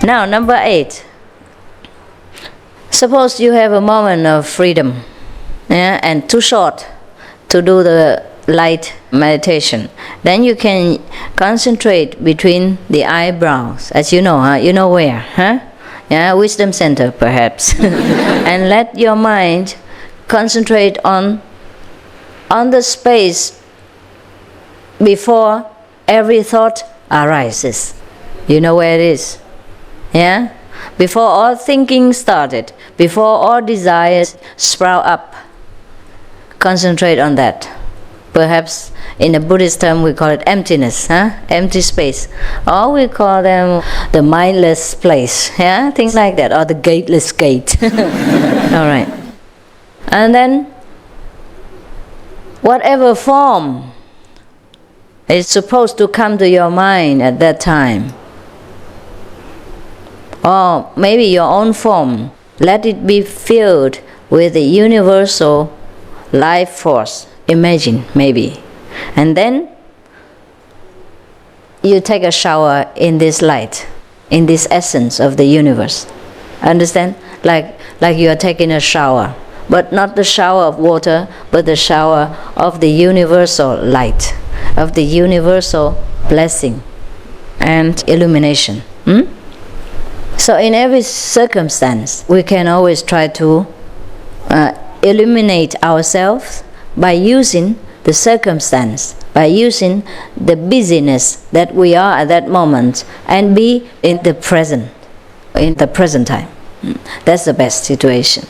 Now, number 8. Suppose you have a moment of freedom, yeah, and too short to do the light meditation. Then you can concentrate between the eyebrows, as you know, you know where, huh? Yeah, wisdom center perhaps. And let your mind concentrate on the space before every thought arises. You know where it is? Yeah? Before all thinking started, before all desires sprout up, concentrate on that. Perhaps in a Buddhist term we call it emptiness, huh? Empty space. Or we call them the mindless place, yeah? Things like that, or the gateless gate. Alright. And then, whatever form is supposed to come to your mind at that time, or maybe your own form, let it be filled with the universal life force. Imagine, maybe. And then you take a shower in this light, in this essence of the universe. Understand? Like you are taking a shower, but not the shower of water, but the shower of the universal light, of the universal blessing and illumination. So in every circumstance, we can always try to illuminate ourselves by using the circumstance, by using the busyness that we are at that moment, and be in the present time. That's the best situation.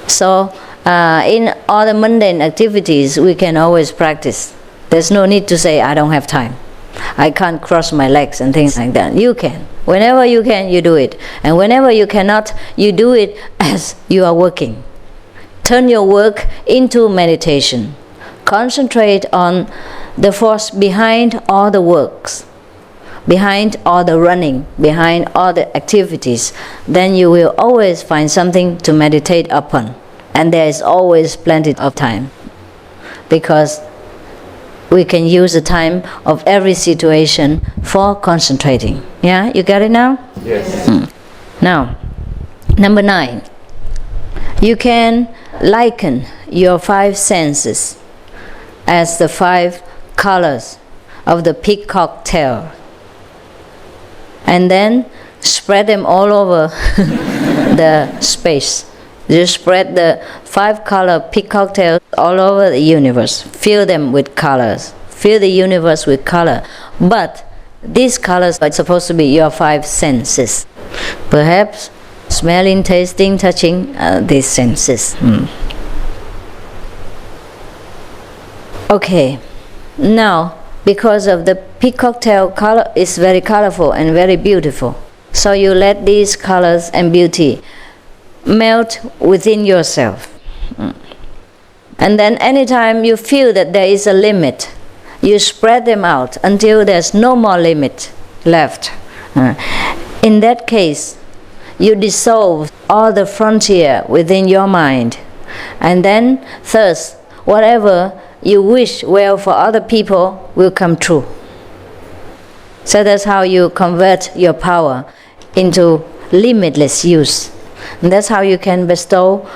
So in all the mundane activities, we can always practice. There's no need to say, I don't have time, I can't cross my legs and things like that. You can. Whenever you can, you do it. And whenever you cannot, you do it as you are working. Turn your work into meditation. Concentrate on the force behind all the works, behind all the running, behind all the activities. Then you will always find something to meditate upon. And there is always plenty of time. Because we can use the time of every situation for concentrating. Yeah, you got it now? Yes. Now, number 9. You can liken your 5 senses as the 5 colors of the peacock tail, and then spread them all over the space. You spread the 5 color peacock tails all over the universe. Fill them with colors. Fill the universe with color. But these colors are supposed to be your 5 senses. Perhaps smelling, tasting, touching, these senses. Okay, now because of the peacock tail color is very colorful and very beautiful, so you let these colors and beauty melt within yourself. And then anytime you feel that there is a limit, you spread them out until there's no more limit left. In that case, you dissolve all the frontier within your mind, and then thus whatever you wish well for other people will come true. So that's how you convert your power into limitless use. And that's how you can bestow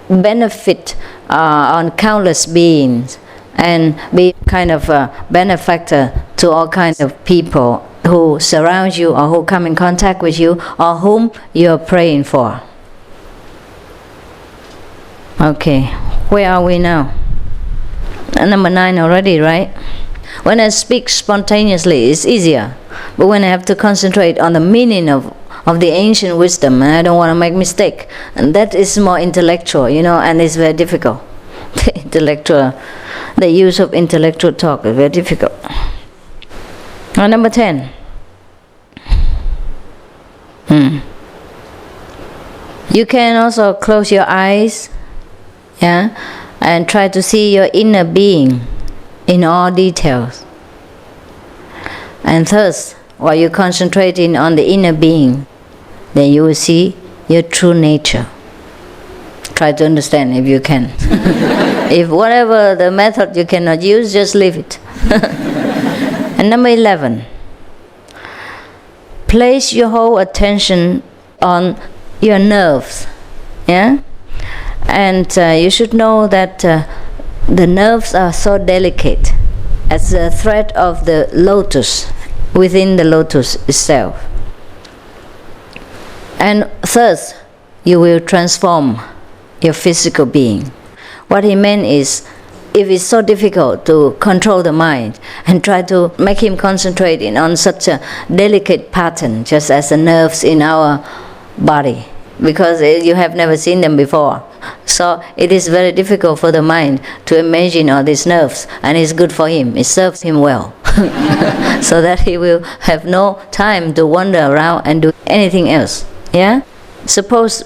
benefit on countless beings and be kind of a benefactor to all kinds of people who surround you or who come in contact with you or whom you're praying for. Okay, where are we now? Number 9 already, right? When I speak spontaneously, it's easier. But when I have to concentrate on the meaning of the ancient wisdom, and I don't want to make mistake, and that is more intellectual, and it's very difficult. The use of intellectual talk is very difficult. Number 10. You can also close your eyes, yeah, and try to see your inner being in all details. And thus, while you're concentrating on the inner being, then you will see your true nature. Try to understand if you can. If whatever the method you cannot use, just leave it. And number 11. place your whole attention on your nerves. Yeah? And you should know that the nerves are so delicate as the thread of the lotus within the lotus itself. And thus, you will transform your physical being. What he meant is, if it's so difficult to control the mind and try to make him concentrate on such a delicate pattern, just as the nerves in our body, because you have never seen them before. So it is very difficult for the mind to imagine all these nerves, and it's good for him, it serves him well. So that he will have no time to wander around and do anything else. Yeah? Suppose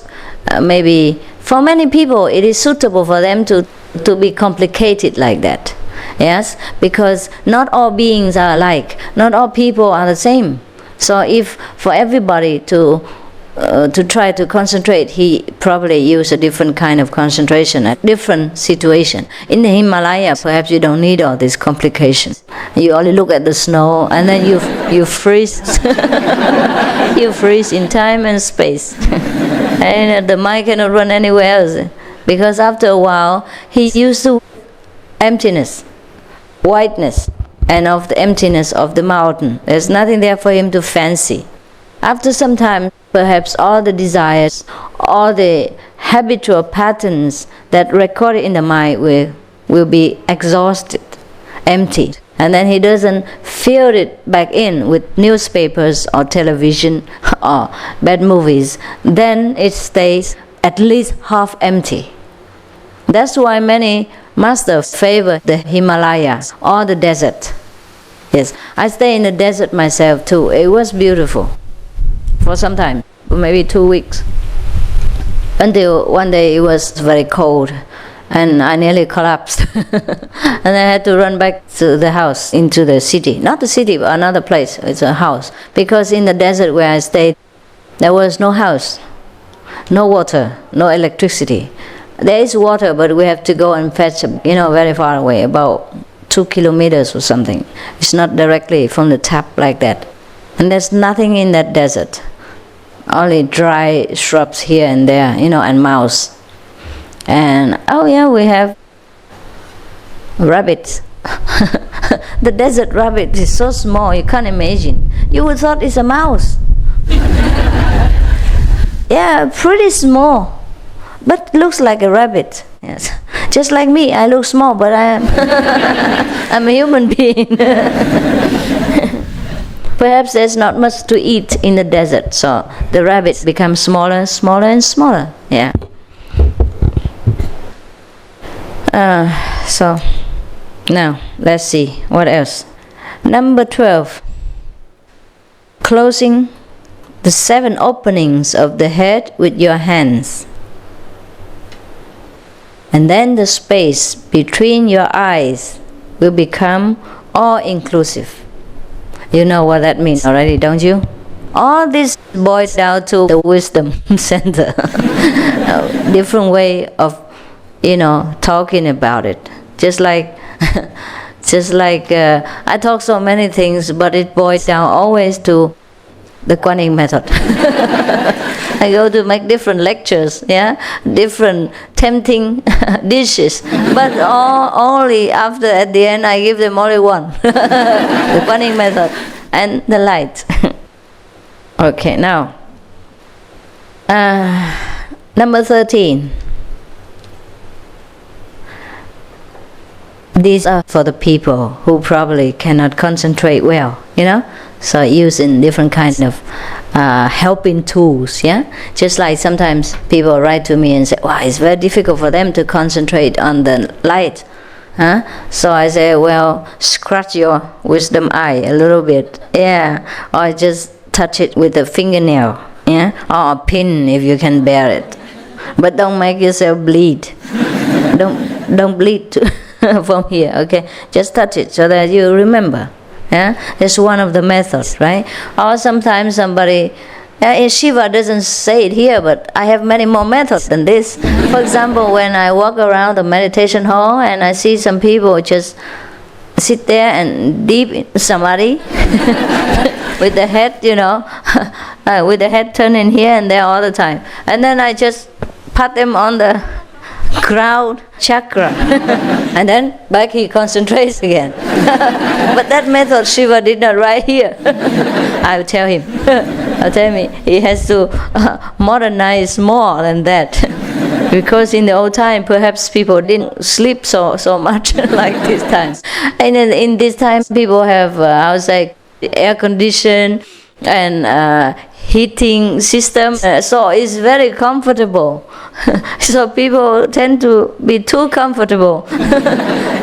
maybe for many people it is suitable for them to be complicated like that. Yes? Because not all beings are alike, not all people are the same. So if for everybody to try to concentrate, he probably use a different kind of concentration at different situation. In the Himalaya, perhaps you don't need all these complications. You only look at the snow and then you freeze. You freeze in time and space. And the mind cannot run anywhere else. Because after a while, he's used to emptiness, whiteness, and of the emptiness of the mountain. There's nothing there for him to fancy. After some time, perhaps all the desires, all the habitual patterns that recorded in the mind will be exhausted, empty. And then he doesn't fill it back in with newspapers or television or bad movies. Then it stays at least half empty. That's why many masters favor the Himalayas or the desert. Yes, I stay in the desert myself too. It was beautiful for some time, maybe 2 weeks. Until one day it was very cold and I nearly collapsed. And I had to run back to the house, into the city. Not the city, but another place. It's a house. Because in the desert where I stayed, there was no house, no water, no electricity. There is water, but we have to go and fetch, very far away, about 2 kilometers or something. It's not directly from the tap like that. And there's nothing in that desert. Only dry shrubs here and there, and mouse. And we have rabbits. The desert rabbit is so small, you can't imagine. You would thought it's a mouse. Yeah, pretty small, but looks like a rabbit. Yes, just like me. I look small, but I am I'm a human being. Perhaps there's not much to eat in the desert, so the rabbits become smaller, smaller, and smaller. Yeah. So now let's see what else. Number 12. Closing the 7 openings of the head with your hands. And then the space between your eyes will become all-inclusive. You know what that means already, don't you? All this boils down to the wisdom center. Different way of, talking about it. Just like I talk so many things, but it boils down always to the Quán method. I go to make different lectures, different tempting dishes, but only after at the end I give them only one. The Quán method and the light. Okay, now number 13. These are for the people who probably cannot concentrate well, So using different kinds of helping tools, Just like sometimes people write to me and say, wow, it's very difficult for them to concentrate on the light. So I say, well, scratch your wisdom eye a little bit, or just touch it with a fingernail, or a pin if you can bear it. But don't make yourself bleed. Don't bleed from here, okay? Just touch it so that you remember. It's one of the methods, right? Or sometimes somebody, Shiva doesn't say it here, but I have many more methods than this. For example, when I walk around the meditation hall and I see some people just sit there and deep in samadhi, with the head, with the head turning here and there all the time. And then I just pat them on the crown chakra. And then back he concentrates again. But that method Shiva did not write here. I'll tell him. He has to modernize more than that. Because in the old time, perhaps people didn't sleep so much like these times. And in this time, people have, air condition and heating system. So it's very comfortable. So people tend to be too comfortable.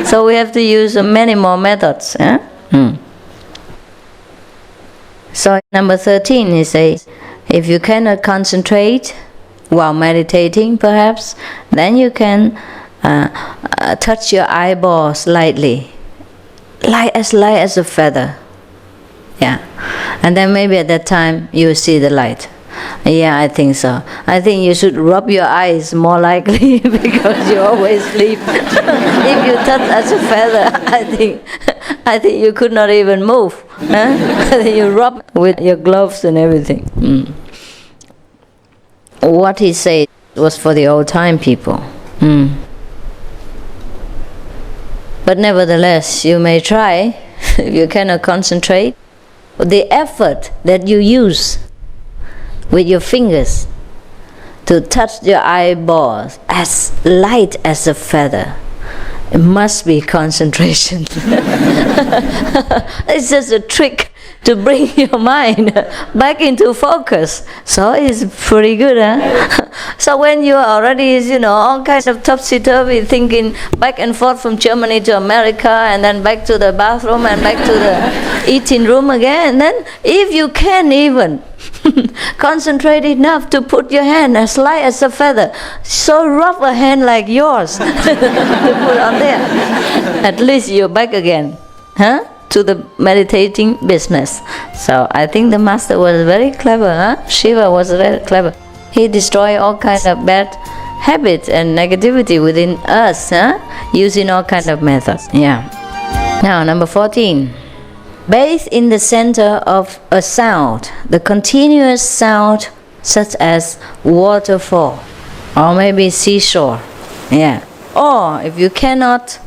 So we have to use many more methods. So number 13, he says, if you cannot concentrate while meditating, perhaps, then you can touch your eyeballs lightly, light as a feather. Yeah, and then maybe at that time you see the light. Yeah, I think so. I think you should rub your eyes more likely because you always sleep. If you touch as a feather, I think you could not even move. You rub with your gloves and everything. What he said was for the old time people. But nevertheless, you may try, if you cannot concentrate, the effort that you use with your fingers to touch your eyeballs as light as a feather. It must be concentration. It's just a trick to bring your mind back into focus. So it's pretty good, huh? So when you are already, all kinds of topsy-turvy thinking back and forth from Germany to America and then back to the bathroom and back to the eating room again, and then if you can even concentrate enough to put your hand as light as a feather, so rub a hand like yours to put on there, at least you're back again, to the meditating business. So I think the master was very clever. Shiva was very clever. He destroyed all kinds of bad habits and negativity within us, using all kinds of methods. Yeah. Now number 14. Bathe in the center of a sound, the continuous sound such as waterfall or maybe seashore. Yeah. Or if you cannot,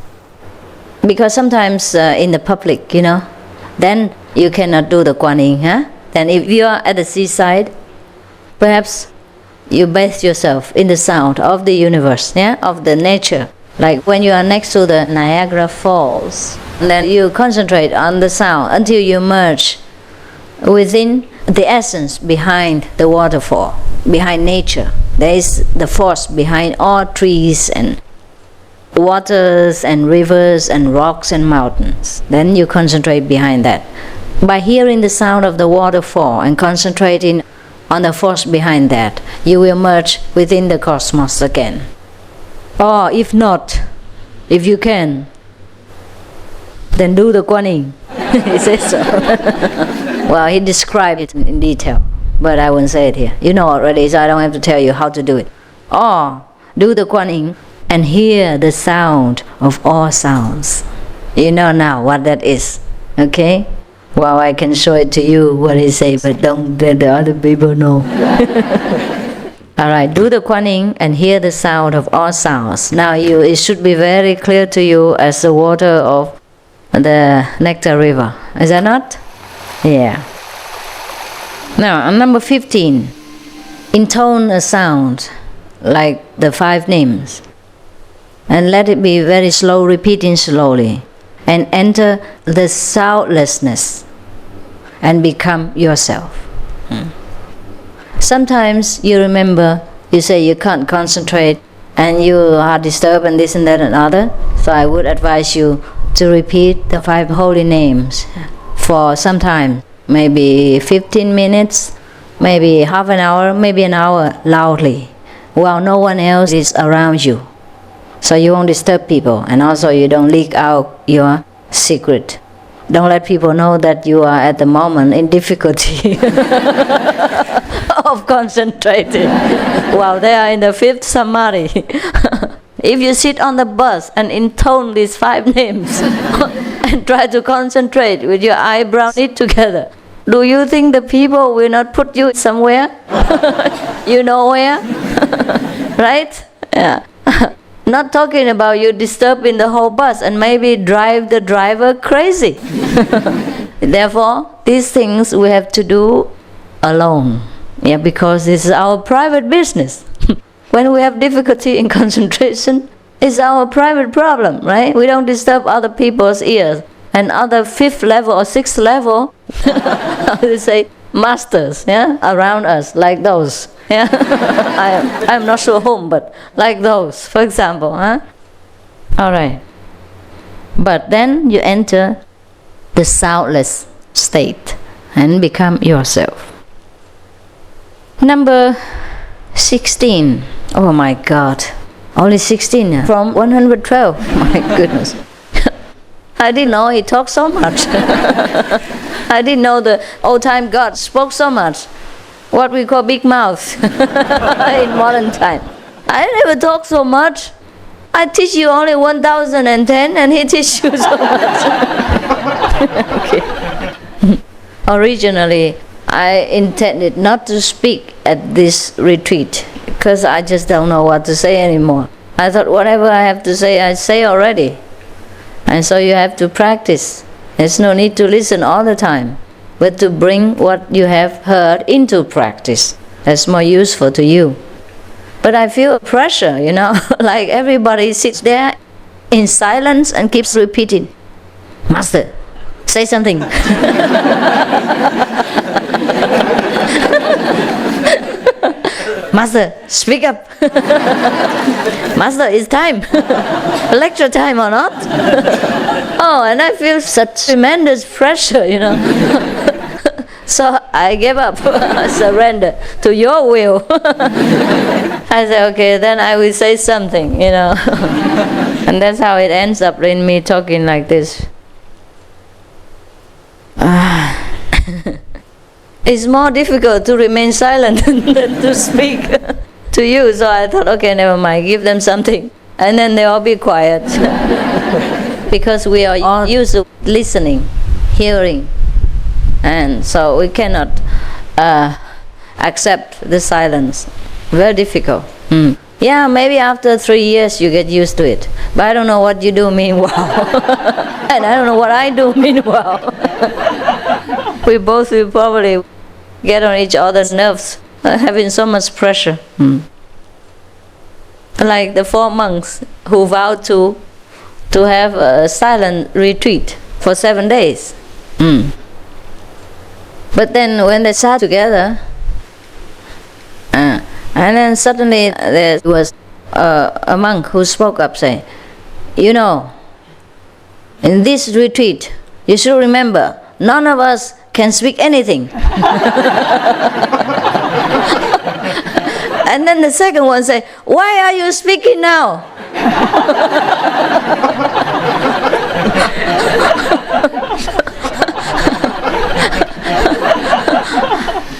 because sometimes in the public, then you cannot do the Quán Yin. Then if you are at the seaside, perhaps you bathe yourself in the sound of the universe, of the nature. Like when you are next to the Niagara Falls, then you concentrate on the sound until you merge within the essence behind the waterfall, behind nature. There is the force behind all trees and waters and rivers and rocks and mountains. Then you concentrate behind that. By hearing the sound of the waterfall and concentrating on the force behind that, you will merge within the cosmos again. Or if not, if you can, then do the Quán Yin. He says so. Well, he described it in detail, but I won't say it here. You know already, so I don't have to tell you how to do it. Or do the Quán Yin and hear the sound of all sounds. You know now what that is, okay? Well, I can show it to you what he says, but don't let the other people know. Alright, do the Quán Yin and hear the sound of all sounds. Now it should be very clear to you as the water of the Nectar River. Is that not? Yeah. Now, on number 15, intone a sound like the 5 names. And let it be very slow, repeating slowly. And enter the soundlessness and become yourself. Sometimes you remember, you say you can't concentrate and you are disturbed and this and that and other. So I would advise you to repeat the 5 holy names for some time, maybe 15 minutes, maybe half an hour, maybe an hour, loudly, while no one else is around you. So you won't disturb people, and also you don't leak out your secret. Don't let people know that you are at the moment in difficulty of concentrating while they are in the 5th samadhi. If you sit on the bus and intone these 5 names and try to concentrate with your eyebrow knit together, Do you think the people will not put you somewhere? You know where? Right? Yeah. Not talking about you disturbing the whole bus and maybe drive the driver crazy. Therefore, these things we have to do alone. Yeah, because this is our private business. When we have difficulty in concentration, it's our private problem, right? We don't disturb other people's ears. And other 5th level or 6th level, how do you say, masters, yeah, around us, like those. Yeah, I'm not sure whom, but like those, for example, huh? All right. But then you enter the soundless state and become yourself. Number 16. Oh my God, only 16 from 112. My goodness. I didn't know he talked so much. I didn't know the old-time God spoke so much. What we call big mouth in modern time. I never talk so much. I teach you only 1010 and he teach you so much. Okay. Originally, I intended not to speak at this retreat because I just don't know what to say anymore. I thought whatever I have to say, I say already. And so you have to practice. There's no need to listen all the time, but to bring what you have heard into practice. That's more useful to you. But I feel pressure, like everybody sits there in silence and keeps repeating, Master, say something. Master, speak up. Master, it's time. Lecture time or not? Oh, and I feel such tremendous pressure, So I gave up, surrender to your will. I said, okay, then I will say something, And that's how it ends up in me talking like this. It's more difficult to remain silent than to speak to you. So I thought, okay, never mind, give them something. And then they all be quiet. Because we are all used to listening, hearing. And so we cannot accept the silence. Very difficult. Yeah, maybe after 3 years you get used to it. But I don't know what you do meanwhile. And I don't know what I do meanwhile. We both will probably get on each other's nerves, having so much pressure. Like the 4 monks who vowed to have a silent retreat for 7 days. But then when they sat together, and then suddenly there was a monk who spoke up saying, in this retreat, you should remember, none of us can speak anything. And then the second one said, why are you speaking now?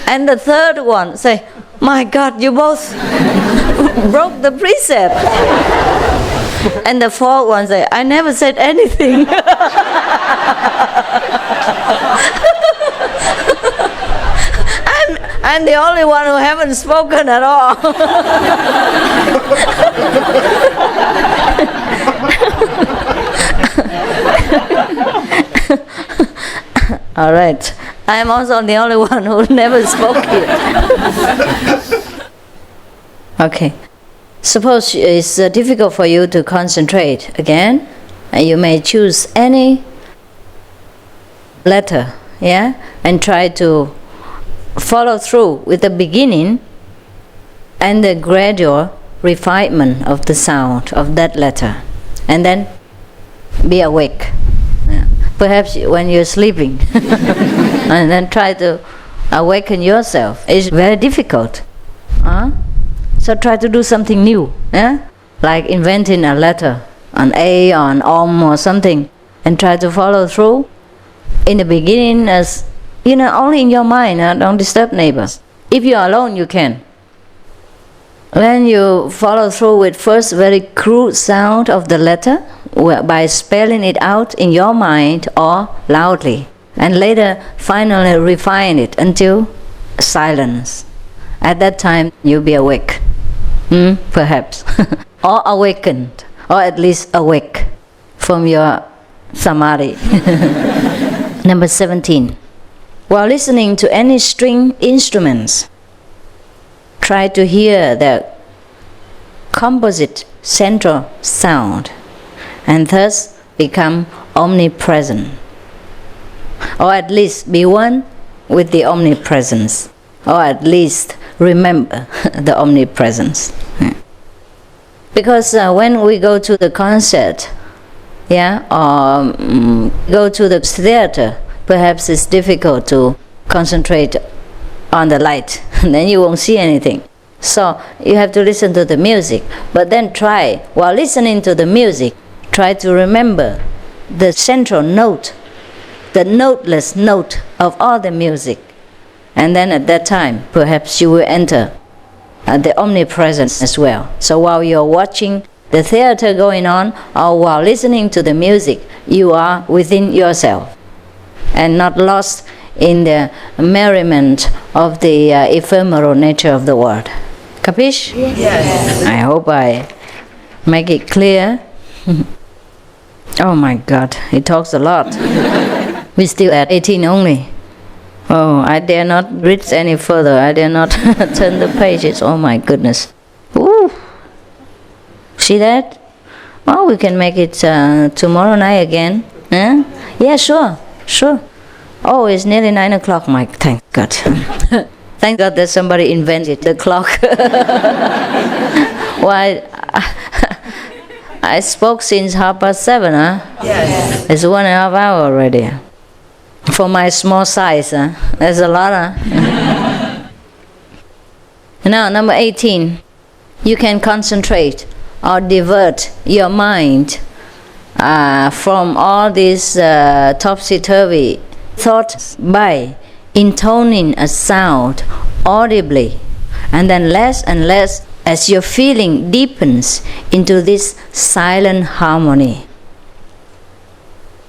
And the third one say, my God, you both broke the precept. And the fourth one say, I never said anything. I'm the only one who haven't spoken at all. All right. I am also the only one who never spoke yet. Okay. Suppose it's difficult for you to concentrate again, and you may choose any letter, and try to follow through with the beginning and the gradual refinement of the sound of that letter, and then be awake. Perhaps when you're sleeping, and then try to awaken yourself. It's very difficult. So try to do something new, like inventing a letter, an A or an Om or something, and try to follow through. In the beginning, as only in your mind, don't disturb neighbors. If you're alone, you can. When you follow through with first very crude sound of the letter, by spelling it out in your mind or loudly, And later, finally refine it until silence. At that time, you'll be awake. Perhaps. Or awakened. Or at least awake from your samadhi. Number 17. While listening to any string instruments, try to hear the composite central sound and thus become omnipresent. Or at least be one with the omnipresence. Or at least remember the omnipresence. Because when we go to the concert, or go to the theater, perhaps it's difficult to concentrate on the light. Then you won't see anything. So you have to listen to the music. But then try, while listening to the music, try to remember the central note, the noteless note of all the music. And then at that time, perhaps you will enter the omnipresence as well. So while you're watching the theater going on, or while listening to the music, you are within yourself and not lost in the merriment of the ephemeral nature of the world. Capish? Yes. I hope I make it clear. Oh my God, he talks a lot. We're still at 18 only. Oh, I dare not read any further. I dare not turn the pages. Oh my goodness. Ooh. See that? Well, we can make it tomorrow night again. Huh? Yeah, sure. Oh, it's nearly 9 o'clock, Mike. Thank God. Thank God that somebody invented the clock. Why? I spoke since 7:30, huh? Yes. It's 1.5 hours already. For my small size, that's a lot, huh? Now, number 18. You can concentrate or divert your mind from all these topsy-turvy thoughts by intoning a sound audibly, and then less and less as your feeling deepens into this silent harmony.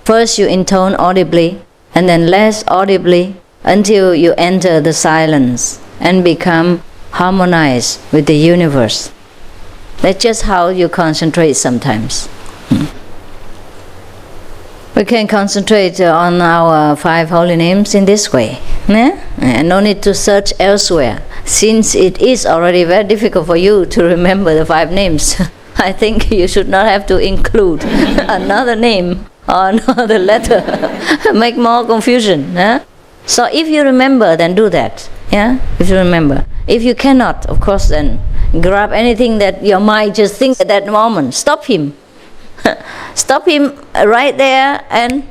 First you intone audibly, and then less audibly, until you enter the silence and become harmonized with the universe. That's just how you concentrate sometimes. We can concentrate on our 5 holy names in this way. And no need to search elsewhere, since it is already very difficult for you to remember the 5 names. I think you should not have to include another name or another letter. Make more confusion. So if you remember, then do that. If you remember. If you cannot, of course, then grab anything that your mind just thinks at that moment. Stop him. Stop him right there and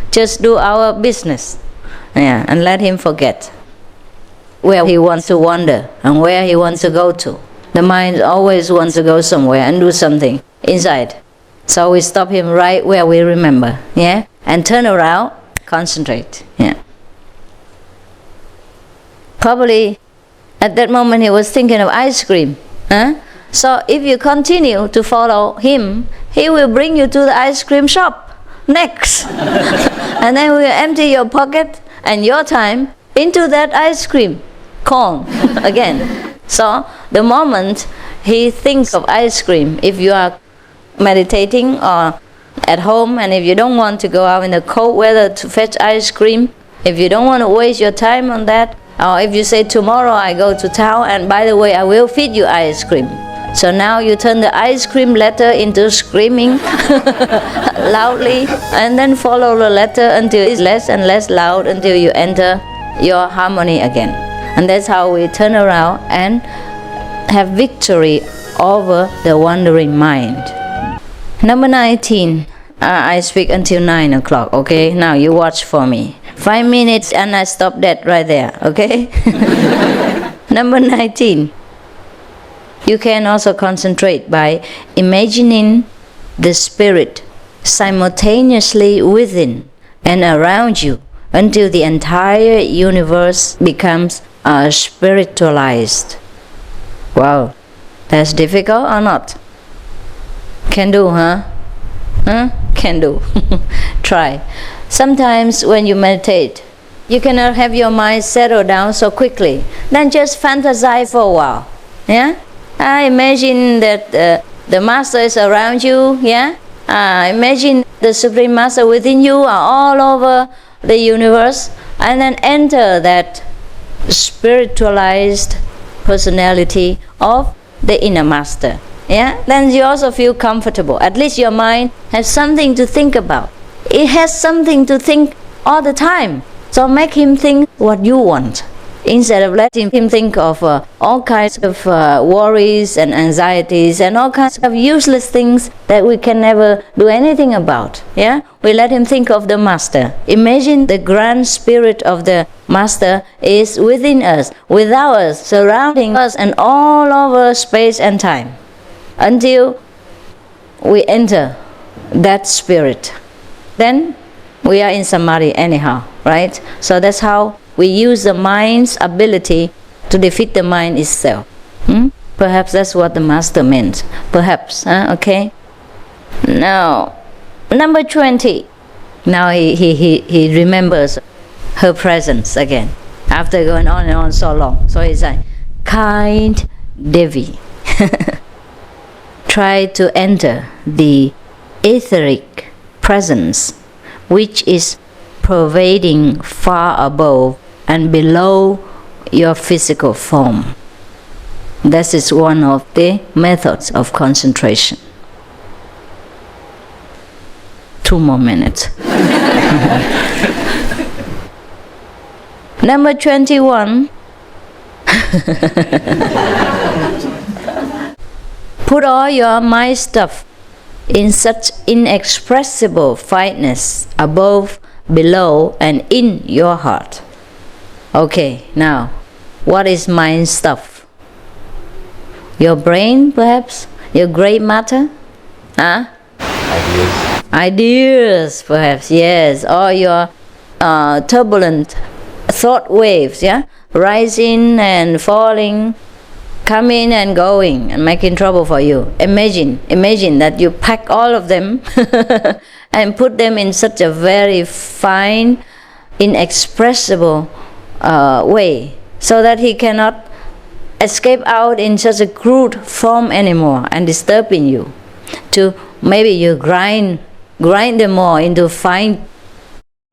just do our business. And let him forget where he wants to wander and where he wants to go to. The mind always wants to go somewhere and do something inside. So we stop him right where we remember. And turn around, concentrate. Probably at that moment he was thinking of ice cream. So if you continue to follow him, he will bring you to the ice cream shop next. And then will empty your pocket and your time into that ice cream cone again. So the moment he thinks of ice cream, if you are meditating or at home, and if you don't want to go out in the cold weather to fetch ice cream, if you don't want to waste your time on that, or if you say tomorrow I go to town and by the way I will feed you ice cream. So now you turn the ice cream letter into screaming loudly, and then follow the letter until it's less and less loud until you enter your harmony again. And that's how we turn around and have victory over the wandering mind. Number 19. I speak until 9 o'clock, okay? Now you watch for me. 5 minutes and I stop that right there, okay? Number 19. You can also concentrate by imagining the spirit simultaneously within and around you until the entire universe becomes spiritualized. Wow, that's difficult or not? Can do, huh? Can do. Try. Sometimes when you meditate, you cannot have your mind settle down so quickly. Then just fantasize for a while. Yeah? I imagine that the Master is around you. Yeah? Imagine the Supreme Master within you are all over the universe. And then enter that spiritualized personality of the inner Master. Yeah? Then you also feel comfortable. At least your mind has something to think about. It has something to think all the time. So make him think what you want, instead of letting him think of all kinds of worries and anxieties and all kinds of useless things that we can never do anything about. Yeah, we let him think of the Master. Imagine the grand spirit of the Master is within us, without us, surrounding us, and all over space and time, until we enter that spirit. Then we are in samadhi anyhow, right? So that's how we use the mind's ability to defeat the mind itself. Perhaps that's what the Master meant. Perhaps, okay? Now, number 20. Now he remembers her presence again, after going on and on so long. So he's like, kind Devi, try to enter the etheric presence, which is pervading far above and below your physical form. This is one of the methods of concentration. 2 more minutes. Number 21. Put all your mind stuff in such inexpressible fineness above, below, and in your heart. Okay, now, what is mind stuff? Your brain, perhaps? Your gray matter? Ideas, perhaps, yes. Or your turbulent thought waves, yeah? Rising and falling, coming and going and making trouble for you. Imagine that you pack all of them and put them in such a very fine, inexpressible way, so that he cannot escape out in such a crude form anymore and disturbing you. To maybe you grind them all into fine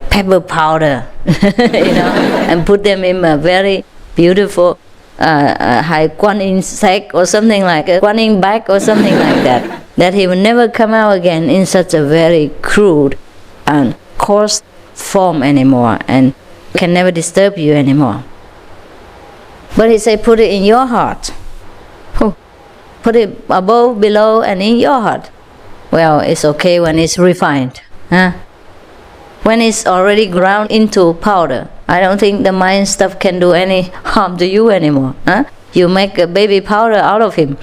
pepper powder, and put them in a very beautiful high Quán in sack or something like a Quán in bag or something like that. That he will never come out again in such a very crude and coarse form anymore, and can never disturb you anymore. But he said, put it in your heart. Put it above, below, and in your heart. Well, it's okay when it's refined. When it's already ground into powder, I don't think the mind stuff can do any harm to you anymore. You make a baby powder out of him.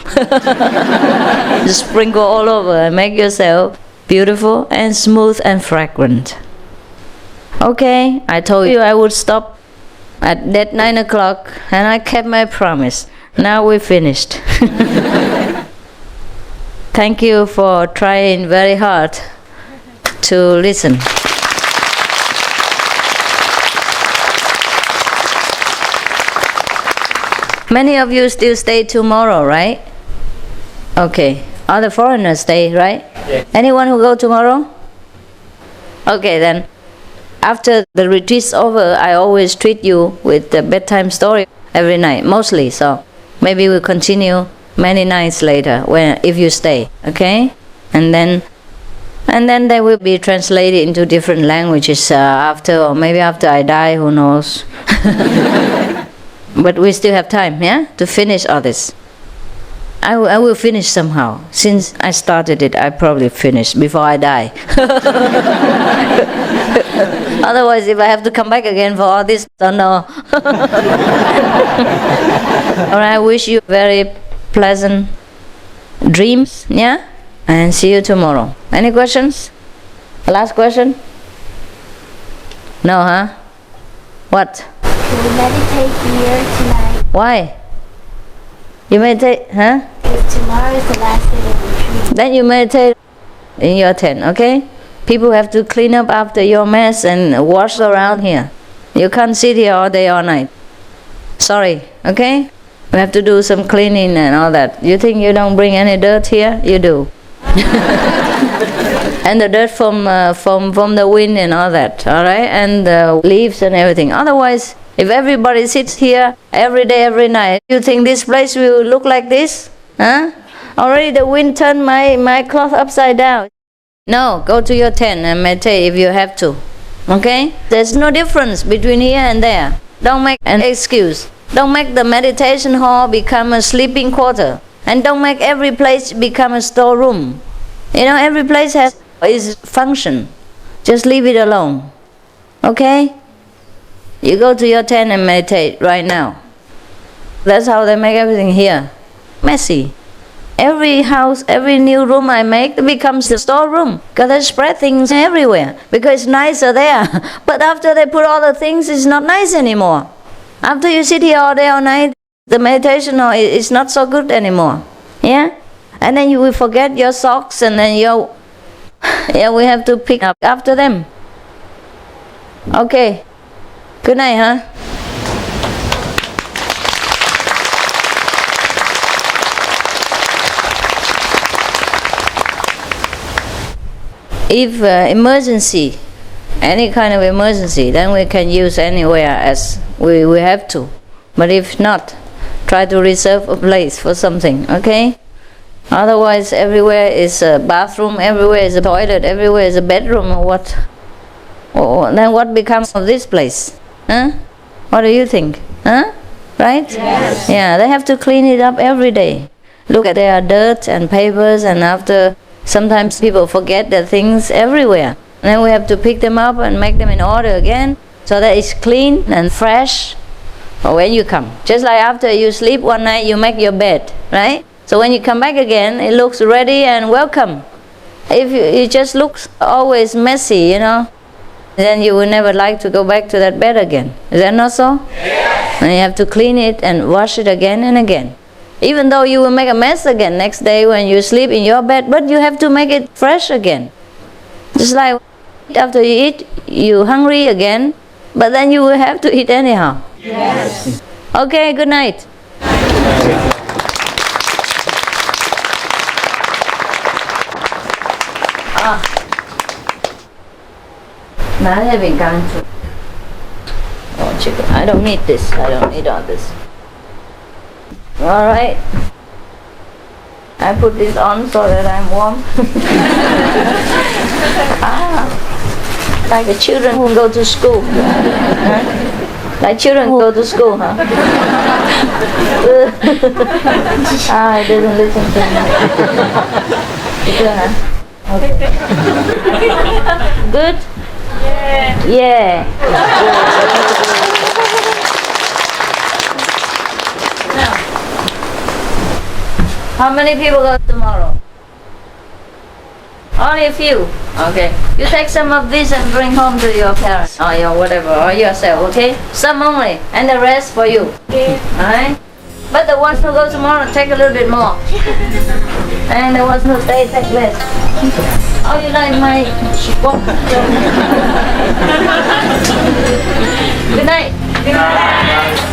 Just sprinkle all over and make yourself beautiful and smooth and fragrant. Okay, I told you I would stop at that 9 o'clock, and I kept my promise. Now we're finished. Thank you for trying very hard to listen. Many of you still stay tomorrow, right? Okay. All the foreigners stay, right? Yeah. Anyone who go tomorrow? Okay, then. After the retreat's over, I always treat you with the bedtime story every night, mostly. So maybe we'll continue many nights later, if you stay, okay? And then they will be translated into different languages or maybe after I die, who knows? But we still have time, yeah, to finish all this. I will finish somehow. Since I started it, I probably finish before I die. Otherwise, if I have to come back again for all this, don't know. Alright, I wish you very pleasant dreams, yeah? And see you tomorrow. Any questions? Last question? No, huh? What? Can we meditate here tonight? Why? You meditate, huh? Because tomorrow is the last day of the retreat. Then you meditate in your tent, okay? People have to clean up after your mess and wash around here. You can't sit here all day, all night. Sorry, okay? We have to do some cleaning and all that. You think you don't bring any dirt here? You do. And the dirt from the wind and all that, all right? And the leaves and everything. Otherwise, if everybody sits here every day, every night, you think this place will look like this? Huh? Already the wind turned my cloth upside down. No, go to your tent and meditate if you have to. Okay? There's no difference between here and there. Don't make an excuse. Don't make the meditation hall become a sleeping quarter. And don't make every place become a storeroom. You know, every place has its function. Just leave it alone. Okay? You go to your tent and meditate right now. That's how they make everything here. Messy. Every house, every new room I make, it becomes the storeroom. Because they spread things everywhere. Because it's nicer there. But after they put all the things, it's not nice anymore. After you sit here all day, all night, the meditation is not so good anymore. Yeah? And then you will forget your socks and then we have to pick up after them. Okay. Good night, huh? If emergency, any kind of emergency, then we can use anywhere as we have to. But if not, try to reserve a place for something, okay? Otherwise, everywhere is a bathroom, everywhere is a toilet, everywhere is a bedroom, or what? Or then what becomes of this place? Huh? What do you think? Huh? Right? Yes. Yeah, they have to clean it up every day. Look at their dirt and papers, and after sometimes people forget their things everywhere. And then we have to pick them up and make them in order again, so that it's clean and fresh for when you come. Just like after you sleep one night, you make your bed, right? So when you come back again, it looks ready and welcome. If it just looks always messy, you know, then you will never like to go back to that bed again. Is that not so? Yes. And you have to clean it and wash it again and again. Even though you will make a mess again next day when you sleep in your bed, but you have to make it fresh again. Just like after you eat, you're hungry again, but then you will have to eat anyhow. Yes. Okay, good night. Oh, chicken. I don't need this. I don't need all this. All right. I put this on so that I'm warm. Like the children who go to school. Huh? Like children who go to school, huh? It doesn't listen to me. Good, huh? Okay. Good? Yeah. Yeah. How many people go tomorrow? Only a few. Okay. You take some of this and bring home to your parents or your whatever, or yourself, okay? Some only, and the rest for you. Okay. Alright? But the ones who go tomorrow, take a little bit more. And the ones who stay, take less. Oh, you like my book? Good night. Good night.